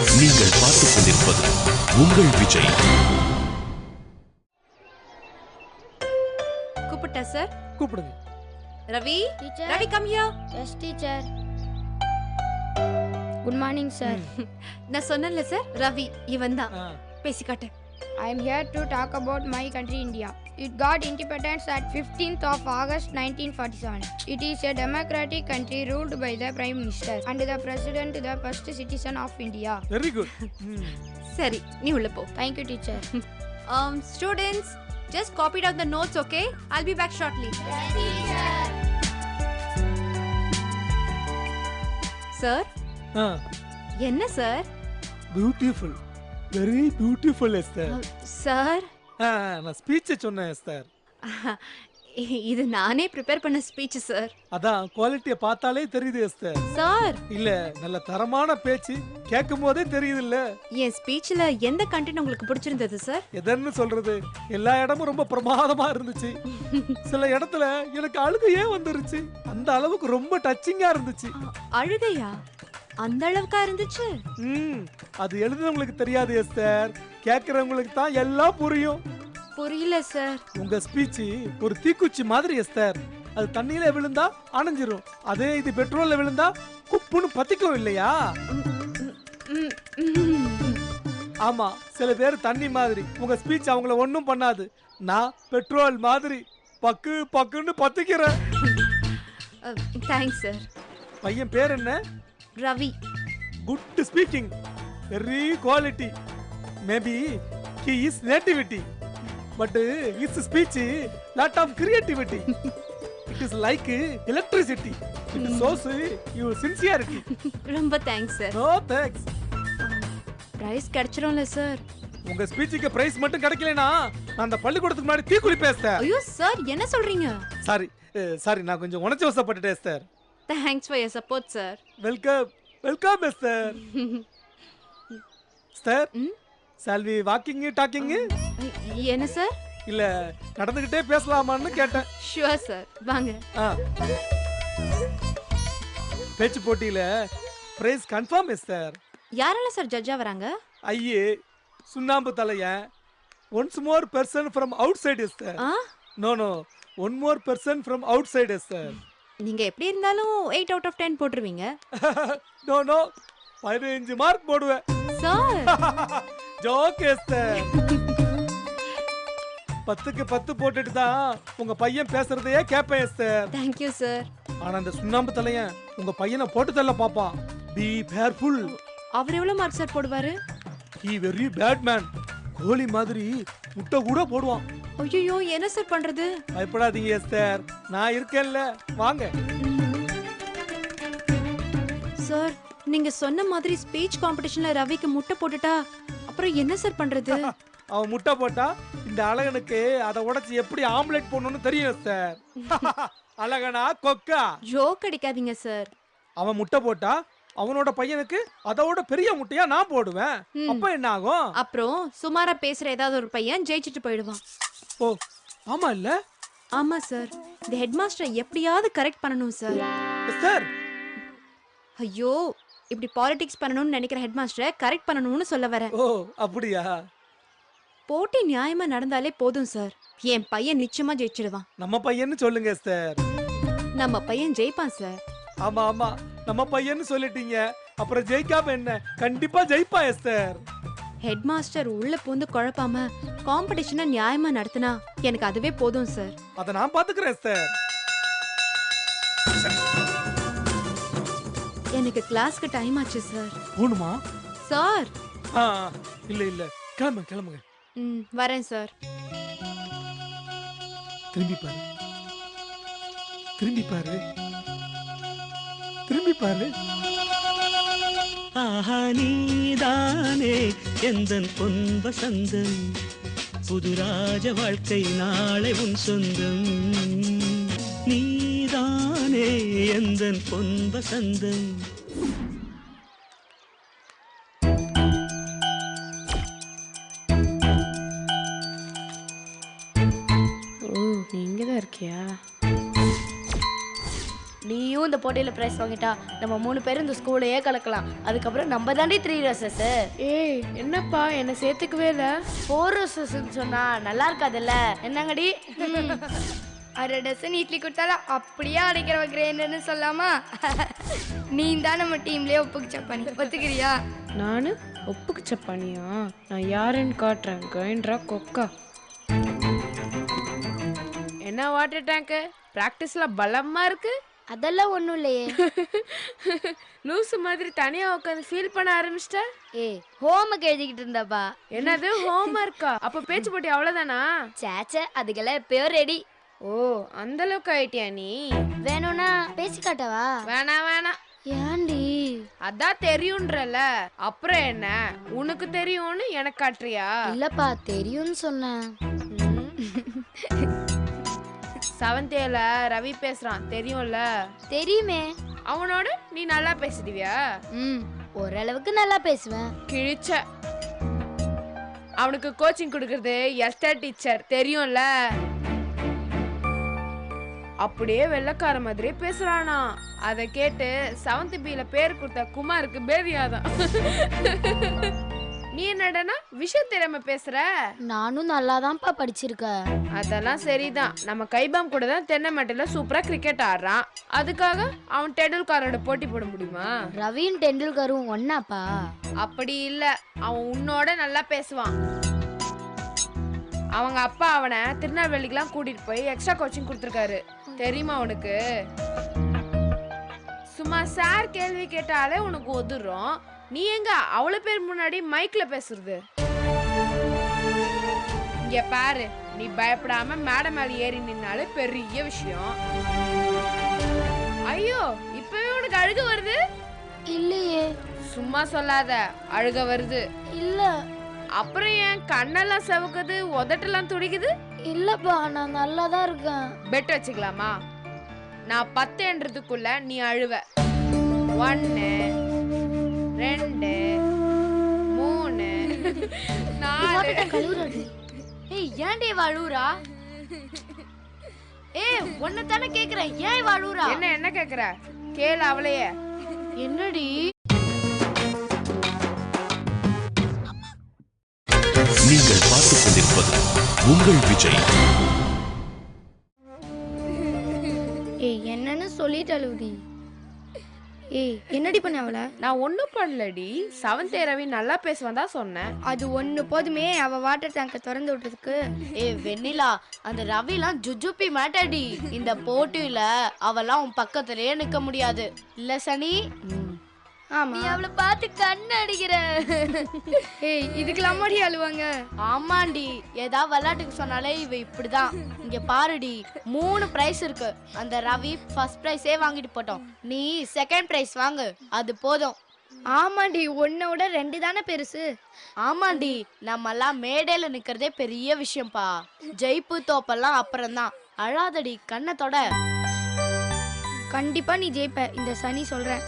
நீங்கள் பார்த்துக் கொண்டிருப்பது உங்கள் விஜய். கூப்பிட்டா சார்? கூப்பிடுங்க. Ravi, Teacher. Ravi come here. Yes, teacher. Good morning, sir. நான் சொன்னேன்ல சார், ரவி இவன் தான். பேசி காட்டு. I am here to talk about my country, India. It got independence at 15th of August 1947. It is a democratic country ruled by the Prime Minister and the President, the first citizen of India. Very good. சரி, நீ உள்ள போ. Thank you, teacher. Students, just copy down the notes, okay? I'll be back shortly. Yes, teacher. Sir, என்ன sir? Beautiful, very beautiful Esther. Sir, நான் speech சொன்னேன் Esther. இது நானே prepare பண்ண ஸ்பீச் சார். அதான் குவாலிட்டியை பார்த்தாலே தெரியுது எஸ்தர். சார், இல்ல நல்ல தரமான பேச்சு கேட்கும் போதே தெரியுது இல்ல. என் ஸ்பீச்ல எந்த கண்டென்ட் உங்களுக்கு பிடிச்சிருந்தது சார்? எதன்னு சொல்றது, எல்லா இடமும் ரொம்ப பிரமாதமா இருந்துச்சு. சில இடத்துல எனக்கு அழுகையே வந்துருச்சு. அந்த அளவுக்கு ரொம்ப டச்சிங்கா இருந்துச்சு. அழுகையா? அந்த அளவுக்கா இருந்துச்சு? அது எழுதுனவங்களுக்கு தெரியாது எஸ்தர், கேட்கறவங்களுக்கு தான் எல்லாம் புரியும். புரியல சார். உங்க ஸ்பீச் ஒரு தீக்குச்சி மாதிரி எஸ்தர். அது தண்ணியில விழுந்தா அணைஞ்சிரும், அதே இது பெட்ரோல்ல விழுந்தா குப்புன்னு பத்திக்கும் இல்லையா? ஆமா, சில பேர் தண்ணி மாதிரி, உங்க ஸ்பீச் அவங்கள ஒன்னும் பண்ணாது. நான் பெட்ரோல் மாதிரி பக்கு பக்குன்னு பத்திக்கிறேன். Thanks sir. பையன் பேர் என்ன? Ravi. Good speaking, very quality. Maybe he is nativity, but his speech lot of creativity. It is like electricity. It shows your sincerity. ரொம்ப thanks sir. No thanks. Prize கிடைச்சிரும்ல சார்? உங்க ஸ்பீச்சுக்கு பிரைஸ் மட்டும் கிடைக்கலனா நான் அந்த பள்ளிக்கூடத்துக்கு முன்னாடி தீக்குளி பேசுறேன். ஐயோ சார், என்ன சொல்றீங்க? சாரி நான் கொஞ்சம் உணர்ச்சி வசப்பட்டுட்டேன் sir. Thanks for your support sir. Welcome sir. Sir, shall we walking talking? என்ன சார்? இல்ல நடந்துகிட்டே பேசலாமான்னு கேட்டேன். ஷூர் சார், வாங்க. பேச்சு போட்டியில பிரைஸ் கன்ஃபார்ம் சார். யாரெல்லாம் சார் ஜட்ஜா வராங்க? ஐயே, சுண்ணாம்பு தலையன். Once more person from outside sir. No one more person from outside sir. நீங்க எப்படி இருந்தாலும் 8 out of 10 போட்டுருவீங்க. நோ 15 மார்க் போடுவேன் சார். Joke sir. 10க்கு 10 போட்டுட்டு தான் உங்க பையன் பேசுறதையே கேட்பேன் சார். Thank you sir. ஆனா அந்த சுண்ணாம்பு தலையன் உங்க பையனை போட்டு தள்ள பாப்பான். B careful. அவர் எவ்வளவு மார்க் சார் போடுவாரு? He very bad man. Kohli மாதிரி முட்டை கூட போடுவான். ஐயோ, என்ன சார் பண்றது? பயப்படாதீங்க சார், நான் இருக்கேன்ல, வாங்க. சார், நீங்க சொன்ன மாதிரி ஸ்பீச் காம்படிஷன்ல ரவிக்கு முட்டை போட்டுட்டா அப்புறம் என்ன சார் பண்றது? அவன் முட்டை போட்டா இந்த அழகனுக்கு அதை உடைச்சு எப்படி ஆம்லெட் போடணும்னு தெரியும் சார். அழகனா கொக்கா? ஜோக் அடிக்காதீங்க சார். அவன் முட்டை போட்டா அவனோட பையனுக்கு அதோட பெரிய முட்டையா நான் போடுவேன். அப்ப என்ன ஆகும்? அப்புறம் சுமாரா பேசுற ஏதாவது ஒரு பையன் ஜெயிச்சிட்டு போயிடுவான். ஓ ஆமா இல்ல? ஆமா சார். இந்த ஹெட் மாஸ்டர் எப்படியாவது கரெக்ட் பண்ணணும் சார். சார், ஐயோ, இப்படி பாலிடிக்ஸ் பண்ணணும்னு நினைக்கிற ஹெட் மாஸ்டரை கரெக்ட் பண்ணணும்னு சொல்ல வரேன். ஓ அப்படியா? போட்டி நியாயமா நடந்தாலே போதும் சார். என் பையன் நிச்சயமா ஜெயிச்சிடுவான். நம்ம பையன்னு சொல்லுங்க சார். நம்ம பையன் ஜெயிப்பான் சார். ஆமா நம்ம பையன்னு சொல்லிட்டீங்க, அப்புறம் ஜெயிக்காம என்ன? கண்டிப்பா ஜெயிப்பா சார். ஹெட் மாஸ்டர் உள்ள பூந்து குழப்பாம காம்படிஷனை நியாயமா நடத்தினா எனக்கு அதுவே போதும் சார். அத நான் பாத்துக்கிறேன் சார். எனக்கு கிளாஸ்க்கு டைம் ஆச்சு சார். போணுமா சார்? இல்ல கிளம்புங்க. வரேன் சார். திரும்பி பாரு. ஆஹா, நீதானே எந்தன் பொன் வசந்தம், புதுராஜ வாழ்க்கை நாளை உன் சொந்தம். நீதானே எந்தன் பொன் வசந்தம். ஓ, நீ இங்கதான் இருக்கியா? நீயும் இந்த போட்டியில பிரைஸ் வாங்கிட்டா நம்ம 3 பேரும் இந்த ஸ்கூலையே கலக்கலாம். அதுக்கப்புறம் நம்ம தாண்டி 3 ரோசஸ். ஏய் என்னப்பா என்ன சேர்த்துக்கவே இல்ல? 4 ரோசஸ் சொன்னா நல்லா இருக்காதுல்ல, என்னங்கடி? அரை டசன் இட்லி கொடுத்தாலும் அப்படியே அடைக்கிற கிரைண்டர்னு சொல்லாமா? நீ தான் நம்ம டீம்லயே ஒப்புக்கு சப்பானி, ஒத்துக்கிறியா? நானு ஒப்புக்கு சப்பானியா? நான் யாருன்னு காட்டுறேன். கிரைண்டரா கொக்கா? என்ன வாட்டர் டேங்க் பிராக்டிஸ்ல பலமா இருக்கு? அதெல்லாம் ஒண்ணும் இல்லையே. லூசு மாதிரி தனியா உட்காந்து ஃபீல் பண்ண ஆரம்பிச்சிட்ட? ஏய் ஹோம்ஒர்க் எழுதிக்கிட்டு இருந்தாப்பா. என்னது ஹோம்ஒர்க்கா? அப்ப பேச்சு போட்டி அவ்வளவுதானா? சேச்சே அதுக்கெல்லாம் எப்பயோ ரெடி. ஓ அந்த அளவுக்கு ஆயிட்டியா நீ? வேணும்னா பேசி காட்டவா? வேணாம் வேணாம். ஏண்டி? அதான் தெரியும்ன்றல, அப்புறம் என்ன உனக்கு தெரியும்னு எனக்கு காட்டுறியா? இல்லப்பா தெரியும்னு சொன்னேன். 7th Aல ரவி பேசுறான் தெரியும்ல? தெரியுமே. அவனோட நீ நல்லா பேசுறியா? ஓரளவுக்கு நல்லா பேசுவேன். கிழிச்ச. அவனுக்கு கோச்சிங் கொடுக்கறது எஸ்டர் டீச்சர் தெரியும்ல? அப்படியே வெள்ளக்கார மாதிரி பேசுறானா. அதை கேட்டு 7th Bல பேர் கொடுத்த குமாருக்கு பேரியாதான். நீ என்னடனா விஷயம் தெரியாம பேசுற? நானும் நல்லாதான்ப்பா படிச்சிருக்கேன். அதெல்லாம் சரிதான். நம்ம கைபாம் கூட தான் தென்னமேட்டில் சூப்பரா கிரிக்கெட் ஆடுறான். அதுக்காக அவன் டெண்டுல்கரோட போட்டி போட முடியுமா? ரவியும் டெண்டுல்கரும் ஒன்னாப்பா? அப்படி இல்ல, அவன் உன்னோட நல்லா பேசுவான். அவங்க அப்பா அவனை திருநெல்வேலிக்கெல்லாம் கூட்டிட்டு போய் எக்ஸ்ட்ரா கோச்சிங் கொடுத்துருக்காரு தெரியுமா உனக்கு? சும்மா சார் கேள்வி கேட்டாலே உனக்கு ஒதுறோம். நீ எங்க அவ்வளவு பேர் முன்னாடி மைக்ல பேசுறது? இங்க பாரு, நீ பயப்படாம மேடம் மேல ஏறி நின்னாலே பெரிய விஷயம். ஐயோ இப்பவே உனக்கு அழுக வருது? இல்லையே. சும்மா சொல்லாத, அழுக வருது. இல்ல. அப்புறம் ஏன் கண்ணெல்லாம் செவக்குது, உதட்டெல்லாம் துடிக்குது? இல்லப்பா நான் நல்லா தான் இருக்கேன். பெட் வச்சுக்கலாமா? நான் 10 என்றதுக்குள்ள நீ அழுவ. 1 2 3 4. ஏய் ஏன்டி இவ அழுவுறா? ஏய் உன்னை தானே கேக்குறேன், ஏன் இவ அழுவுறா? என்ன கேக்குற? கேளு அவளையே. என்னடி? நீங்கள் பார்த்துக் கொண்டிருப்பது உங்கள் விஜய். ஏய் என்னன்னு சொல்லிட்டு அழுவுடி. ஏய் என்னடி பண்ண அவள? நான் ஒண்ணும் பண்ணலடி. 7th A ரவி நல்லா பேசுவான் தான் சொன்னேன். அது ஒண்ணு போதுமே அவ வாட்டர் டேங்க திறந்து விட்டதுக்கு. ஏய் வெண்ணிலா, அந்த ரவிலாம் ஜுஜுப்பி மாட்டாடி. இந்த போட்டியில அவெல்லாம் உன் பக்கத்திலேயே நிக்க முடியாது இல்ல சனி? ஆமா. நீ அவளை பார்த்து கண்ணு அடிக்கிற. ஏய் இதுக்கெல்லாம் மாடி அழுவாங்க? ஆமாண்டி, ஏதாவது விளையாட்டுக்கு சொன்னாலே இவ இப்படிதான். இங்க பாருடி, 3 பிரைஸ் இருக்கு. அந்த ரவி ஃபர்ஸ்ட் பிரைஸே வாங்கிட்டு போட்டோம். நீ செகண்ட் பிரைஸ் வாங்கு, அது போதும். ஆமாண்டி, உன்னோட 2 தானே பெருசு. ஆமாண்டி, நம்ம எல்லாம் மேடையில நிக்கிறதே பெரிய விஷயம்ப்பா. ஜெயிப்பு தோப்பெல்லாம் அப்புறம்தான். அழாதடி, கண்ணத்தோட. கண்டிப்பா நீ ஜெயிப்ப, இந்த சனி சொல்றேன்.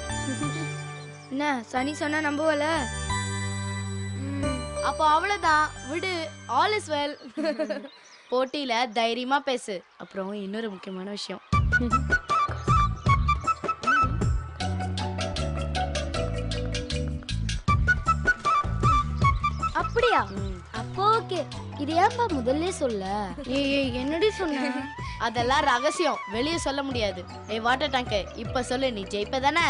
என்ன சனி சொன்னா நம்புவல? அப்போ அவ்வளவுதான், விடு. All is well. போட்டியில தைரியமா பேசு. அப்புறம் இன்னொரு முக்கியமான விஷயம், அப்படியா? அப்போ ஓகே. இது ஏன்பா முதல்ல சொல்ல? ஏய் என்னடி சொன்ன? அதெல்லாம் ரகசியம், வெளியே சொல்ல முடியாது. ஏய் வாட்டர் டேங்க், இப்ப சொல்லு, நீ ஜெயிப்ப தானே?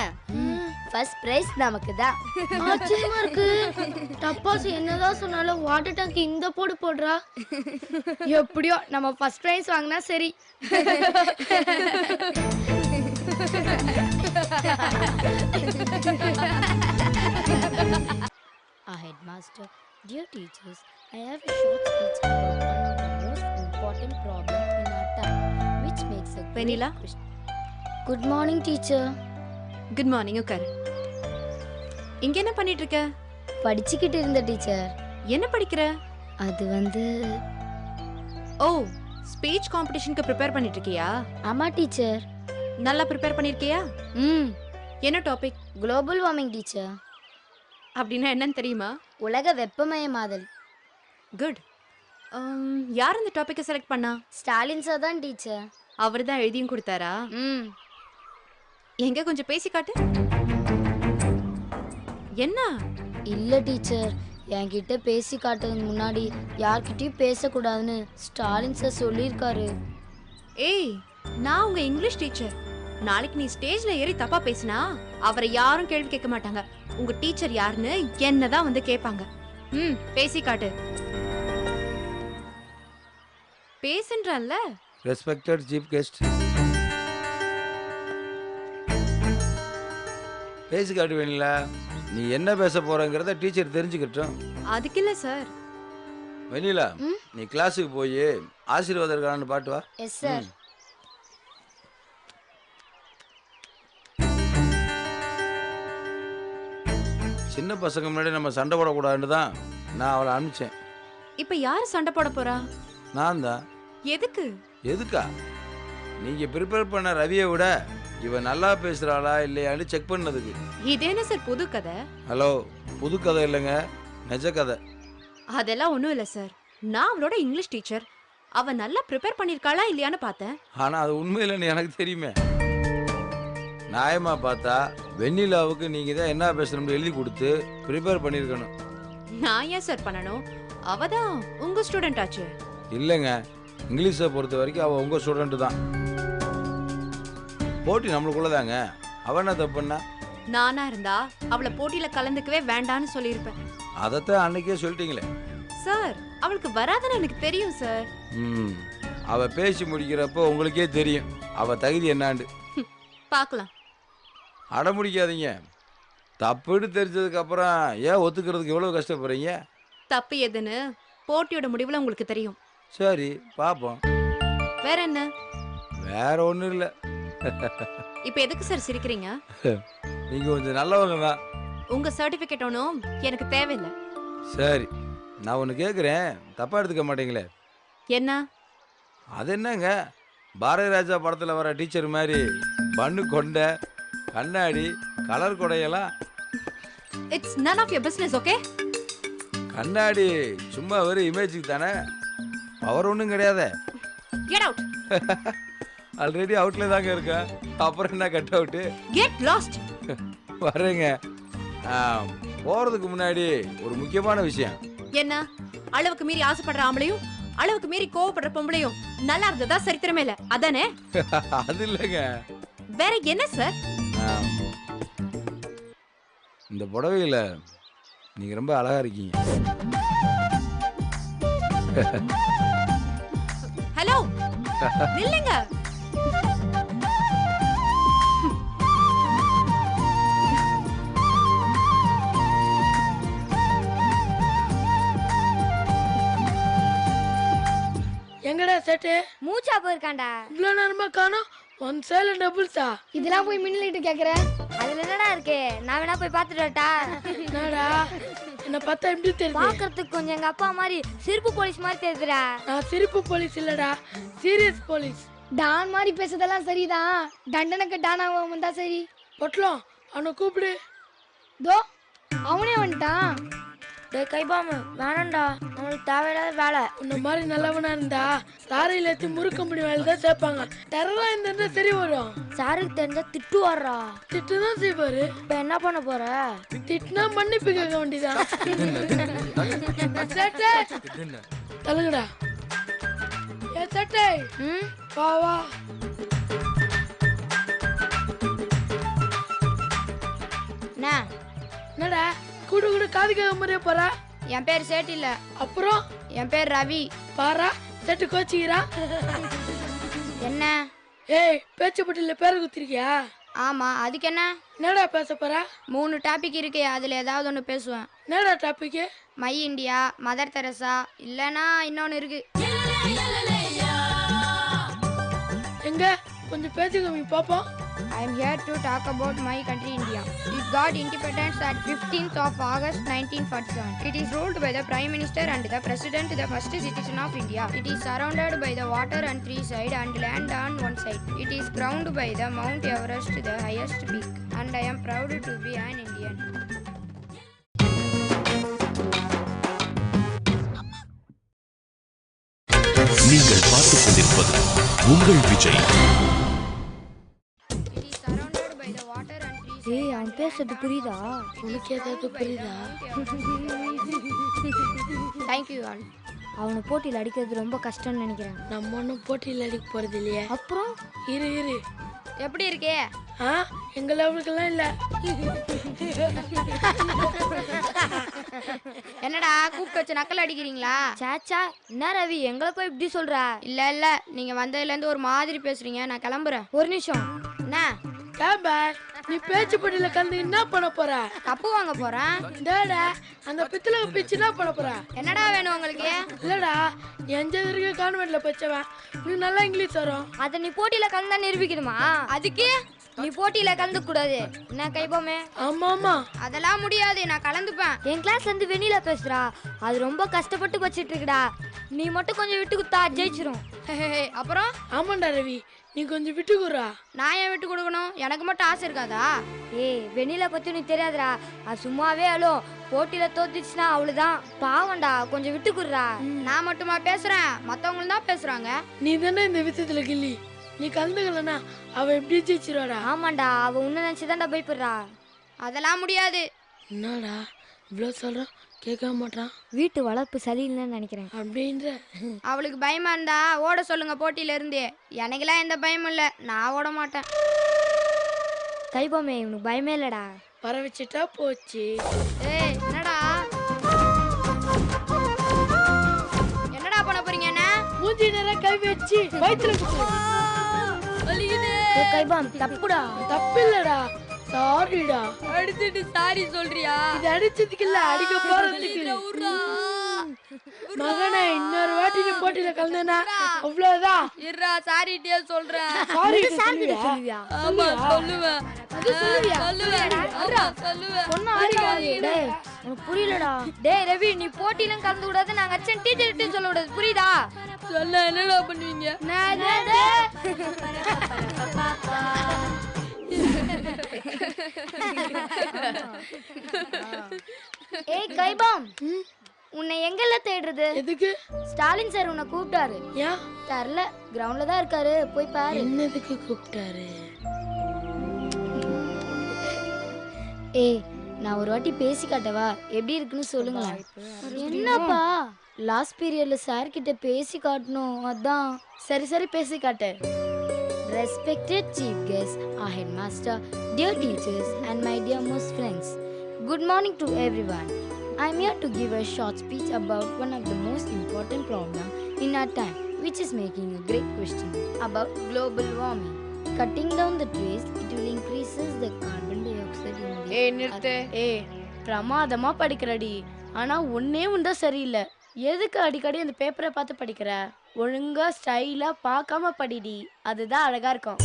ஃபர்ஸ்ட் பிரைஸ் நமக்கு தான். ஆச்சரியமா இருக்கு. டப்பாஸ் என்னதான் சொன்னாலும் வாட்டர் டேங்க் இந்த போடு போடுறா. எப்படியோ நம்ம ஃபர்ஸ்ட் பிரைஸ் வாங்கினா சரி. Headmaster, dear teachers, I have a short speech about one of the most important problems in our time, which makes a great வெண்ணிலா, question. Good morning, teacher. Good morning. உட்காரு. இங்க என்ன பண்ணிட்டு இருக்க? படிச்சுக்கிட்டு இருந்த டீச்சர். என்ன படிக்கிற? அது வந்து ஓ, ஸ்பீச் காம்படிஷனுக்கு ப்ரிப்பேர் பண்ணிட்டு இருக்கியா? ஆமா டீச்சர். நல்லா ப்ரிப்பேர் பண்ணிருக்கியா? என்ன டாபிக்? Global warming teacher. அப்படின்னா என்னன்னு தெரியுமா? உலக வெப்பமயமாதல். குட். யார் இந்த டாபிக்கை செலக்ட் பண்ணா? ஸ்டாலின் சார் தான் டீச்சர். அவர் தான் எழுதியும் கொடுத்தாரா? எங்க கொஞ்சம் பேசி காட்டு. என்ன? இல்ல டீச்சர், என்கிட்ட பேசி காட்டுறதுக்கு முன்னாடி யார்கிட்டயும் பேசக்கூடாதுன்னு ஸ்டாலின் சார் சொல்லியிருக்காரு. ஏய், நான் உங்க இங்கிலீஷ் டீச்சர். நாளைக்கு நீ ஸ்டேஜ்ல ஏறி தப்பா பேசினா அவரை யாரும் கேள்வி கேட்க மாட்டாங்க. உங்க டீச்சர் யாருன்னு என்னதான் வந்து கேட்பாங்க. பேசி காட்டு. பேசுன்றல்ல. ரெஸ்பெக்டட் சீஃப் கெஸ்ட், பேசி காட்டுவேன்ல. நீ என்ன பேச போறங்கிறத டீச்சர் தெரிஞ்சுக்கிட்டோம். அதுக்கு இல்ல சார். வெண்ணிலா, நீ கிளாஸுக்கு போய் ஆசீர்வாதம் பாட்டு வா. Yes sir. சின்ன பசங்க முன்னாடி நம்ம சண்டை போடக்கூடாதுன்னு தான் நான் அவளை அனுப்பிச்சேன். இப்ப யாரு சண்டை போட போறா? நான் தான். எதுக்கு? எதுக்கா? நீங்க ப்ரிப்பேர் பண்ண ரவியை விட இவ நல்லா பேசுறாளா இல்லையான்னு செக் பண்ணதுக்கு. இது என்ன சார் புது கதை? ஹலோ, புது கதை இல்லைங்க, நிஜ கதை. அதெல்லாம் ஒண்ணும் இல்ல சார். நான் அவளோட இங்கிலீஷ் டீச்சர். அவ நல்லா ப்ரிப்பேர் பண்ணிருக்காளா இல்லையான்னு பார்த்தேன். ஆனா அது உண்மையிலன்னு எனக்கு தெரியுமே. நியாயமா பார்த்தா வெண்ணிலாவுக்கு நீங்க தான் என்ன பேசணும்னு எழுதி கொடுத்து ப்ரிப்பேர் பண்ணிருக்கணும். நான் ஏன் சார் பண்ணணும்? அவதான் உங்க ஸ்டூடெண்ட் ஆச்சு. இல்லைங்க, இங்கிலீஷை பொறுத்த வரைக்கும் அவள் உங்கள் ஸ்டூடெண்ட்டு தான். போட்டி நம்மளுக்குள்ளதாங்க. அவன் என்ன தப்புன்னா? நானா இருந்தா அவளை போட்டியில கலந்துக்கவே வேண்டான்னு சொல்லியிருப்பேன். அதைத்தான் அன்னைக்கே சொல்லிட்டீங்களே. சார், அவளுக்கு வராதுன்னு எனக்கு தெரியும் சார். அவள் பேசி முடிக்கிறப்போ உங்களுக்கே தெரியும் அவள் தகுதி என்னாண்டு. பார்க்கலாம். அட முடிக்காதீங்க. தப்புன்னு தெரிஞ்சதுக்கு அப்புறம் ஏன் ஒத்துக்கிறதுக்கு எவ்வளோ கஷ்டப்படுறீங்க? தப்பு எதுன்னு போட்டியோட முடிவுல உங்களுக்கு தெரியும். சரி, பார்ப்போம். வேற என்ன? வேற ஒன்றும் இல்லை. இப்ப எதுக்கு சார் சிரிக்கிறீங்க? நீங்க கொஞ்சம் நல்லவங்க தான். உங்க சர்டிபிகேட் ஒன்றும் எனக்கு தேவையில்லை. சரி, நான் ஒன்று கேட்குறேன், தப்பா எடுத்துக்க மாட்டீங்களே? என்ன? அது என்னங்க, பாரதி ராஜா படத்தில் வர டீச்சர் மாதிரி பண்ணு கொண்ட கண்ணாடி கலர் கொடையெல்லாம். It's none of your business, okay? கண்ணாடி சும்மா வெறும் இமேஜுக்கு தானே, பவர் ஒன்றும் கிடையாது. Get out. ஆல்ரெடி அவுட்ல தாங்க இருக்கேன், அப்புறம் என்ன கட் அவுட்டு? Get lost. வரேங்க. போகிறதுக்கு முன்னாடி ஒரு முக்கியமான விஷயம். என்ன? அளவுக்கு மீறி ஆசைப்படுற ஆம்பளையும் அளவுக்கு மீறி கோவப்படுற பொம்பளையும் நல்லா இருந்ததா சரித்திரமே இல்ல, அதானே? அது இல்லைங்க. வேற என்ன சார்? இந்த புடவையில நீங்க ரொம்ப அழகா இருக்கீங்க. ஹலோ, நில்லுங்க. எங்கடா செட்டு? மூச்சா போயிருக்காண்டா. இவ்வளோ நேரமா காணோம். ஒன் சேல டபுள்ஸா? இதெல்லாம் போய் மின்னலிட்டு கேக்குற? அதுல என்னடா இருக்கு? நான் வேணா போய் பாத்துட்டா. என்னடா என்ன பார்த்தா எப்படி தெரியுது? பாக்குறதுக்கு கொஞ்சம் எங்க அப்பா மாதிரி சிரிப்பு போலீஸ் மாதிரி தெரியுதுடா. நான் சிரிப்பு போலீஸ் இல்லடா, சீரியஸ் போலீஸ். டான் மாதிரி பேசுறதெல்லாம் சரிதான், தண்டனைக்கு டானாவ வந்தா சரி. பொட்டலம், அவனை கூப்பிடு. தோ அவனே வந்துட்டான். டேய் கைபாமு, வேணாம்டா, நம்மளுக்கு தேவையில்லாத வேலை. உன்ன மாதிரி நல்லவனா இருந்தா சாரையில ஏற்றி முறுக்க முடியும் வேலை தான் சேர்ப்பாங்க. டெரரா இருந்தா சரி வரும். சாருக்கு தெரிஞ்சா திட்டுவாரா? திட்டுதான் செய்வாரு. இப்ப என்ன பண்ண போற? திட்டுனா மன்னிப்பு கேட்க வேண்டியதான். தள்ளுங்கடா. ஏ சட்டை, வா வா. என்னடா கூடு கூட காது கேட்க மாதிரியே போறா? என் பேர் சேட்டு இல்ல. அப்புறம்? என் பேர் ரவி. பாரா, சேட்டு கோச்சிக்கிறா. என்ன? ஏய், பேச்சு பட்டியல பேரை குத்திருக்கியா? ஆமா, அதுக்கு என்ன? என்னடா பேச போற? 3 டாபிக் இருக்கு, அதுல ஏதாவது ஒன்று பேசுவேன். என்னடா topic? My India, mother Teresa, இல்லனா இன்னொன்னு இருக்கு. எங்க கொஞ்சம் பேச்சு கம்மி பாப்போம். I am here to talk about my country India. It got independence at 15th of August 1947. It is ruled by the Prime Minister and the President, the first citizen of India. It is surrounded by the water on 3 sides and land on 1 side. It is crowned by the Mount Everest, the highest peak. And I am proud to be an Indian. நீங்கள் பார்த்துக் கொண்டிருப்பது உங்கள் Vijay. It is surrounded by அவன் பேசுறது புரியுதா? உனக்கு ஏதாவது புரியுதா? Thank you all. அவனை போட்டியில் அடிக்கிறது ரொம்ப கஷ்டம்னு நினைக்கிறேன். நம்ம ஒன்றும் போட்டியில் அடிக்க போறது இல்லையே. அப்புறம் இரு எப்படி இருக்கே? எங்க லெவலுக்கெல்லாம் இல்ல. என்னடா கூப்பிட்டு வச்சு நக்கல் அடிக்கிறீங்களா? சாச்சா, என்ன ரவி எங்களை போய் இப்படி சொல்ற? இல்ல நீங்க வந்ததுல இருந்து ஒரு மாதிரி பேசுறீங்க. நான் கிளம்புறேன். ஒரு நிமிஷம். என்ன நீ பேச்சு போட்டியில கலந்து என்ன பண்ண போற? கப்பு வாங்க போறேன். டேடா அந்த பித்தளை பிச்சு என்ன பண்ண போற? என்னடா வேணும் உங்களுக்கு? இல்லடா நீ 5வது வரைக்கும் கான்வென்ட்ல படிச்சவன், உனக்கு நல்லா இங்கிலீஷ் வரும். அதை நீ போட்டியில கலந்தா நிரூபிக்கணுமா? அதுக்கு நீ போட்டியில கலந்து கூடாது. என்ன கைபாமே? ஆமா அதெல்லாம் முடியாது. நான் கலந்துப்பேன். என் கிளாஸ்ல இருந்து வெண்ணிலா பேசுறா. அது ரொம்ப கஷ்டப்பட்டு படிச்சிட்டு இருக்குடா. நீ மட்டும் கொஞ்சம் விட்டு குத்தா ஜெயிச்சிரும். அப்புறம்? ஆமாண்டா ரவி, நீ கொஞ்சம் விட்டு கொடுறா. நான் ஏன் விட்டு கொடுக்கணும்? எனக்கு மட்டும் ஆசை இருக்காதா? ஏய், வெண்ணிலா பத்தி உனக்கு தெரியாதுடா. அது சும்மாவே அழும். போட்டியில தோத்துச்சுன்னா அவ்வளவுதான். பாவம்டா, கொஞ்சம் விட்டு குடுறா. நான் மட்டுமா பேசுறேன்? மத்தவங்களும் தான் பேசுறாங்க. நீ தானே இந்த விஷயத்துல கிள்ளி. நீ கலந்துக்கலனா அவ எப்படி ஜெயிச்சிருவாடா? ஆமாண்டா, அவ உன்ன நினைச்சுதான்டா பயப்படுறா. அதெல்லாம் முடியாது. என்னடா இவ்வளோ சொல்றான், கேட்க மாட்டான். வீட்டு வளர்ப்பு சரியில்லைன்னு நினைக்கிறேன். அப்படின்ற அவளுக்கு பயமா இருந்தா ஓட சொல்லுங்க போட்டியில இருந்து. எனக்கெல்லாம் எந்த பயமும் இல்ல. நான் ஓட மாட்டேன். கைபாமே, உனக்கு பயமே இல்லடா. வர வச்சுட்டா போச்சு. ஏய், என்னடா பண்ண போறீங்க? என்ன மூஞ்சி நேரம் கை வச்சு வயித்துல குத்து. ஏய் கைபாம், தப்புடா. தப்பு இல்லடா, சாரிடா. அடிச்சிட்டு சாரி சொல்றியா? இது அடிச்சதுக்கு இல்ல, அடிக்க போறதுக்கு. மகனே, இன்னொரு வாட்டி நீ போட்டியில கலந்தனா அவ்வளவுதான். இருடா, சாரிட்டே சொல்றேன். சாரி சொல்லுவியா? ஆமா சொல்லுவேன். டேய், உனக்கு புரியலடா. டேய் ரவி, நீ போட்டியிலும் கலந்து கூடாது. நாங்க அச்சன் டீச்சர்கிட்ட சொல்ல கூடாது, புரியுதா? சொல்ல என்னடா பண்ணுவீங்க? ஏய் கைபாம், உன்னை எங்கெல்லாம் தேடுறது? எதுக்கு? ஸ்டாலின் சார் உன்னை கூப்பிட்டாரு. ஏன் தெரியல, கிரவுண்ட்ல தான் இருக்காரு, போய் பாரு. என்னதுக்கு கூப்பிட்டாரு? ஏய், நான் ஒரு வாட்டி பேசி காட்டவா? எப்படி இருக்குன்னு சொல்லுங்களேன். என்னப்பா, லாஸ்ட் பீரியட்ல சார் கிட்ட பேசி காட்டணும், அதான். சரி பேசி காட்டு. Respected chief guests, our headmaster, dear teachers and my dear most friends. Good morning to everyone. I am here to give a short speech about one of the most important problems in our time, which is making a great question about global warming. Cutting down the trees, it will increases the carbon dioxide in the ஏய் நிறுத்து. ஏய், பிரமாதமா படிக்கிறடி. ஆனா ஒன்னே ஒன்றா சரியில்லை. எதுக்கு அடிக்கடி அந்த பேப்பரை பார்த்து படிக்கிற? ஒழுங்கா ஸ்டைலா பார்க்காம படிடி, அதுதான் அழகா இருக்கும்.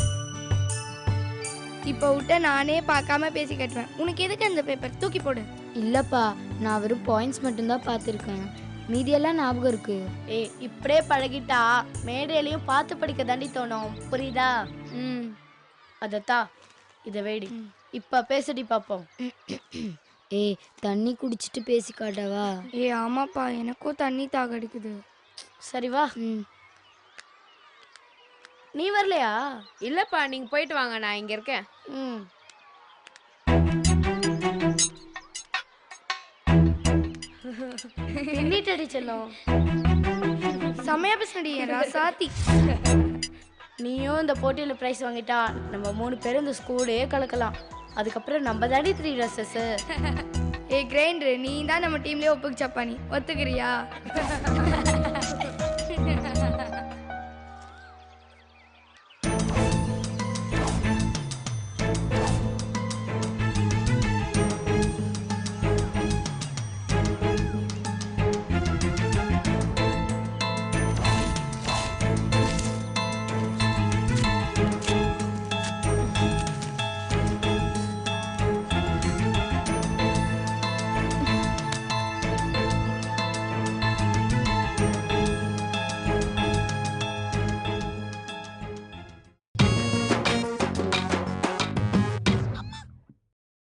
இப்போ விட்ட நானே பார்க்காம பேசி கட்டுவேன். உனக்கு எதுக்கு அந்த பேப்பர்? தூக்கி போடு. இல்லப்பா, நான் வெறும் பாயிண்ட்ஸ் மட்டும்தான் பார்த்துருக்கேன். மீதியெல்லாம் ஞாபகம் இருக்கு. ஏய், இப்படியே பழகிட்டா மேடையிலையும் பார்த்து படிக்க தாண்டி தோணும், புரியுதா? அதத்தா இதை வேடி. இப்ப பேசடி பாப்போம். ஏய், தண்ணி குடிச்சிட்டு பேசி காட்டவா? ஏய் ஆமாப்பா, எனக்கும் தண்ணி தாக அடிக்குது. சரி வா. நீ வரலையா? இல்லப்பா, நீங்க போயிட்டு வாங்க, நான் இங்க இருக்கேன். என்னடி செல்லம், செமையா பேசுனடி ராசாத்தி. நீயும் இந்த போட்டியில பிரைஸ் வாங்கிட்டா நம்ம 3 பேரும் இந்த ஸ்கூலே கலக்கலாம். அதுக்கப்புறம் நம்ம தாடி 3 ட்ரெஸ்ஸஸ். ஏய் கிரைண்டர், நீ தான் நம்ம டீம்லயே ஒப்புக்கு சப்பானி, ஒத்துக்கிறியா?